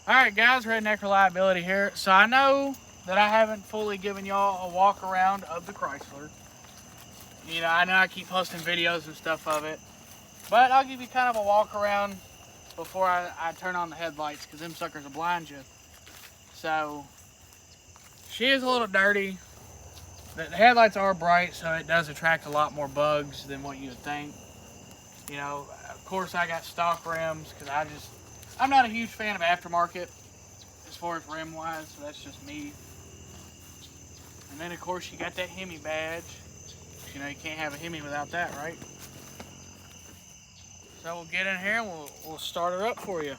Alright guys, Redneck Reliability here. So I know that I haven't fully given y'all a walk around of the Chrysler. You know I keep posting videos and stuff of it. But I'll give you kind of a walk around before I turn on the headlights, because them suckers will blind you. So, she is a little dirty. The headlights are bright, so it does attract a lot more bugs than what you would think. You know, of course I got stock rims, because I'm not a huge fan of aftermarket as far as rim wise, so that's just me. And then of course you got that Hemi badge. You know, you can't have a Hemi without that, right? So we'll get in here and we'll start her up for you.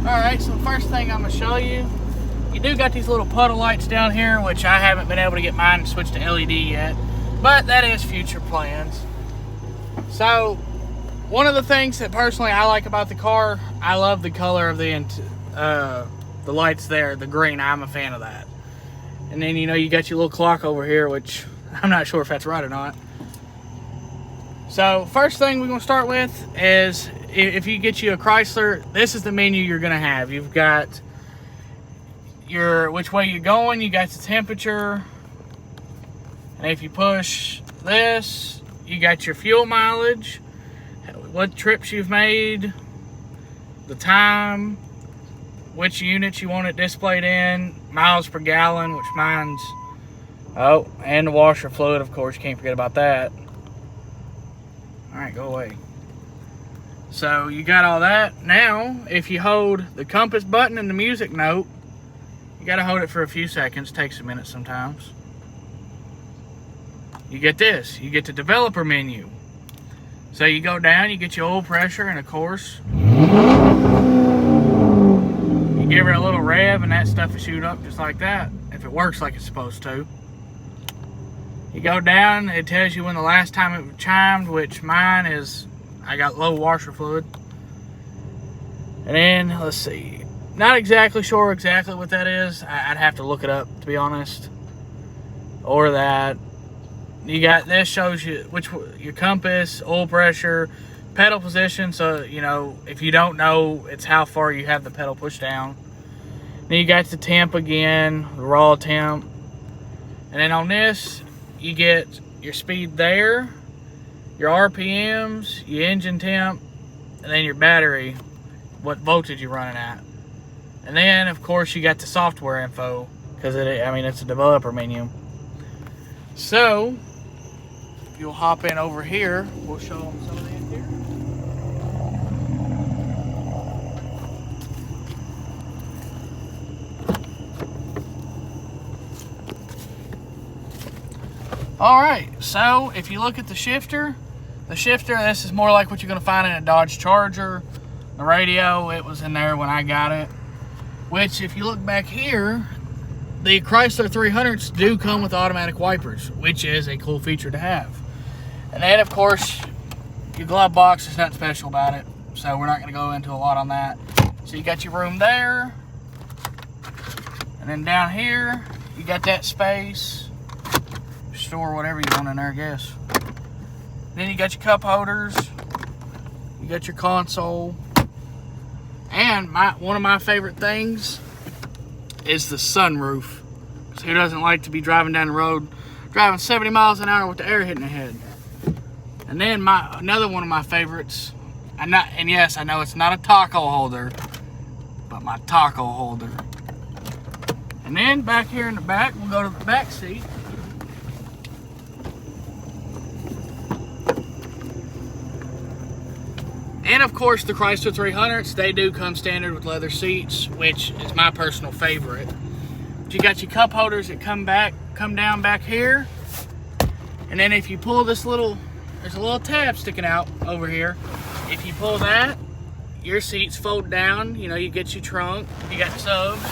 Alright, so the first thing I'm going to show you, you do got these little puddle lights down here, which I haven't been able to get mine switched to LED yet, but that is future plans. So, one of the things that personally I like about the car, I love the color of the lights there, the green. I'm a fan of that. And then, you know, you got your little clock over here, which I'm not sure if that's right or not. So, first thing we're going to start with is, if you get you a Chrysler, this is the menu you're going to have. You've got your which way you're going, you got the temperature, and if you push this, you got your fuel mileage, what trips you've made, the time, which units you want it displayed in, miles per gallon, which mine's, oh, and the washer fluid, of course, you can't forget about that. Alright, go away. So you got all that. Now, if you hold the compass button and the music note, you gotta hold it for a few seconds, takes a minute sometimes. You get this, you get the developer menu. So you go down, you get your oil pressure, and of course, you give her a little rev and that stuff will shoot up just like that, if it works like it's supposed to. You go down, it tells you when the last time it chimed, which mine is, I got low washer fluid. And then, let's see, not exactly sure exactly what that is. I'd have to look it up, to be honest. Or that. You got this, shows you your compass, oil pressure, pedal position. So, you know, if you don't know, it's how far you have the pedal pushed down. Then you got the temp again, the raw temp. And then on this, you get your speed there, your RPMs, your engine temp, and then your battery, what voltage you're running at. And then, of course, you got the software info, because it's a developer menu. So, if you'll hop in over here, we'll show them some of the interior. Alright, so if you look at the shifter, this is more like what you're going to find in a Dodge Charger. The radio, it was in there when I got it. Which, if you look back here, the Chrysler 300's do come with automatic wipers, which is a cool feature to have. And then, of course, your glove box is nothing special about it, so we're not going to go into a lot on that. So you got your room there, and then down here, you got that space. Store whatever you want in there, I guess. Then you got your cup holders, you got your console, and one of my favorite things is the sunroof. So who doesn't like to be driving down the road, driving 70 miles an hour with the air hitting the head? And then another one of my favorites, and yes, I know it's not a taco holder, but my taco holder. And then back here in the back, we'll go to the back seat. And of course, the Chrysler 300s, they do come standard with leather seats, which is my personal favorite. But you got your cup holders that come down back here. And then if you pull this there's a little tab sticking out over here. If you pull that, your seats fold down. You know, you get your trunk, you got subs.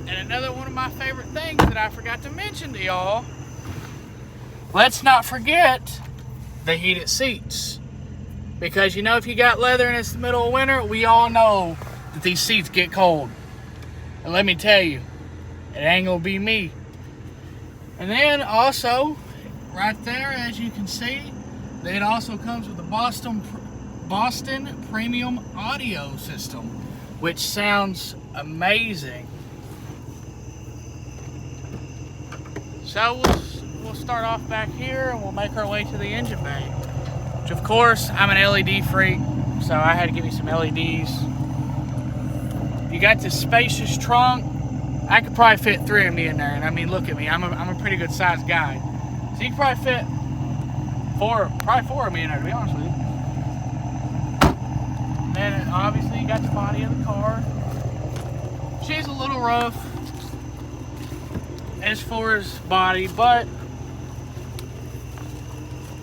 And another one of my favorite things that I forgot to mention to y'all, let's not forget the heated seats. Because, you know, if you got leather and it's the middle of winter, we all know that these seats get cold. And let me tell you, it ain't gonna be me. And then also, right there, as you can see, it also comes with the Boston Premium Audio System, which sounds amazing. So we'll start off back here and we'll make our way to the engine bay. Which of course, I'm an LED freak, so I had to give me some LEDs. You got this spacious trunk. I could probably fit 3 of me in there, and I mean, look at me. I'm a pretty good sized guy. So you could probably fit probably 4 of me in there, to be honest with you. And then obviously you got the body of the car. She's a little rough as far as body, but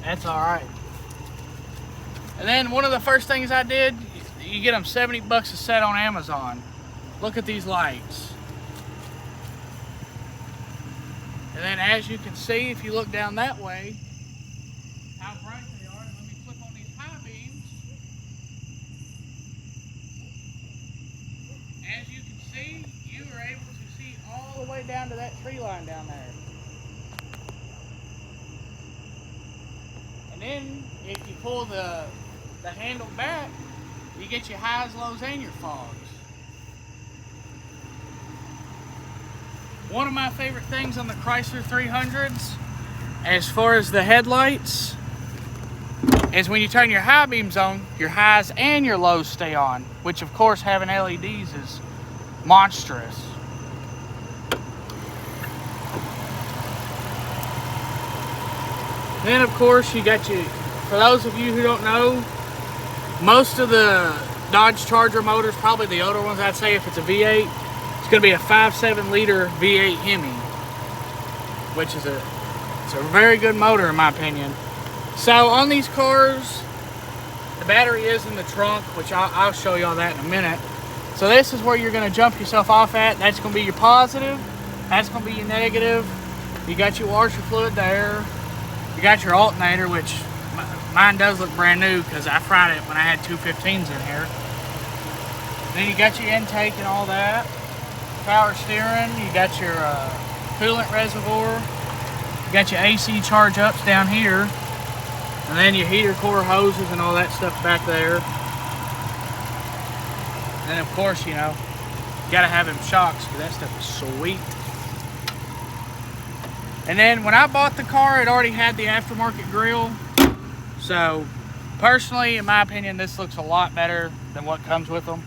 that's all right. And then one of the first things I did, you get them $70 a set on Amazon. Look at these lights. And then as you can see, if you look down that way, how bright they are. Let me flip on these high beams. As you can see, you are able to see all the way down to that tree line down there. And then if you pull the handle back, you get your highs, lows, and your fogs. One of my favorite things on the Chrysler 300's, as far as the headlights, is when you turn your high beams on, your highs and your lows stay on, which of course having LEDs is monstrous. Then of course you got your, for those of you who don't know, most of the Dodge Charger motors, probably the older ones, I'd say if it's a V8, it's going to be a 5.7 liter V8 Hemi, which is it's a very good motor in my opinion. So on these cars, the battery is in the trunk, which I'll show y'all that in a minute. So this is where you're going to jump yourself off at. That's going to be your positive. That's going to be your negative. You got your washer fluid there. You got your alternator, which mine does look brand new because I fried it when I had 215s in here. Then you got your intake and all that. Power steering. You got your coolant reservoir. You got your AC charge ups down here. And then your heater core hoses and all that stuff back there. And then of course, you know, you gotta have them shocks because that stuff is sweet. And then when I bought the car, it already had the aftermarket grille. So personally, in my opinion, this looks a lot better than what comes with them.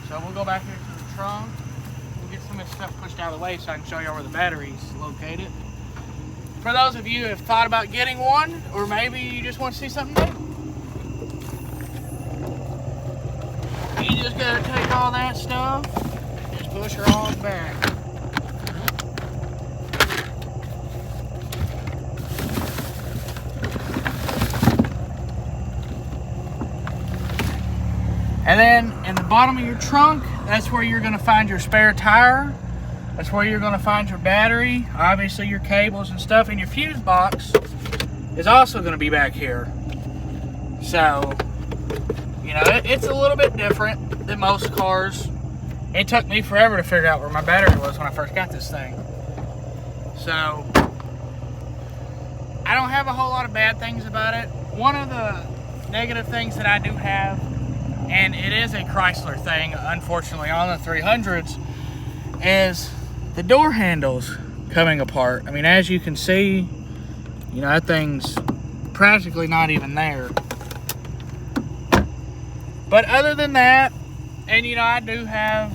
So we'll go back here to the trunk. We'll get some of this stuff pushed out of the way so I can show you where the battery's located. For those of you who have thought about getting one, or maybe you just want to see something new, you just gotta take all that stuff, just push her on back. And then in the bottom of your trunk, that's where you're gonna find your spare tire. That's where you're gonna find your battery, obviously your cables and stuff, and your fuse box is also gonna be back here. So, you know, it's a little bit different than most cars. It took me forever to figure out where my battery was when I first got this thing. So, I don't have a whole lot of bad things about it. One of the negative things that I do have, and it is a Chrysler thing, unfortunately, on the 300s, is the door handles coming apart. I mean, as you can see, you know, that thing's practically not even there. But other than that, and you know, I do have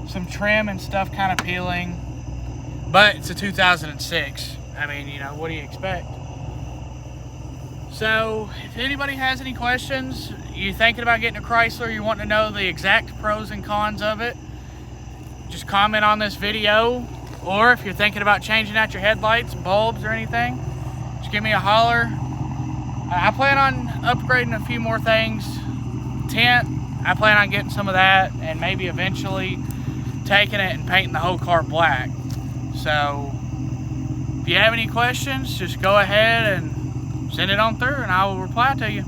some trim and stuff kind of peeling, but it's a 2006. I mean, you know, what do you expect? So, if anybody has any questions, you're thinking about getting a Chrysler, you want to know the exact pros and cons of it, just comment on this video. Or if you're thinking about changing out your headlights, bulbs, or anything, just give me a holler. I plan on upgrading a few more things. Tint, I plan on getting some of that, and maybe eventually taking it and painting the whole car black. So, if you have any questions, just go ahead and send it on through and I will reply to you.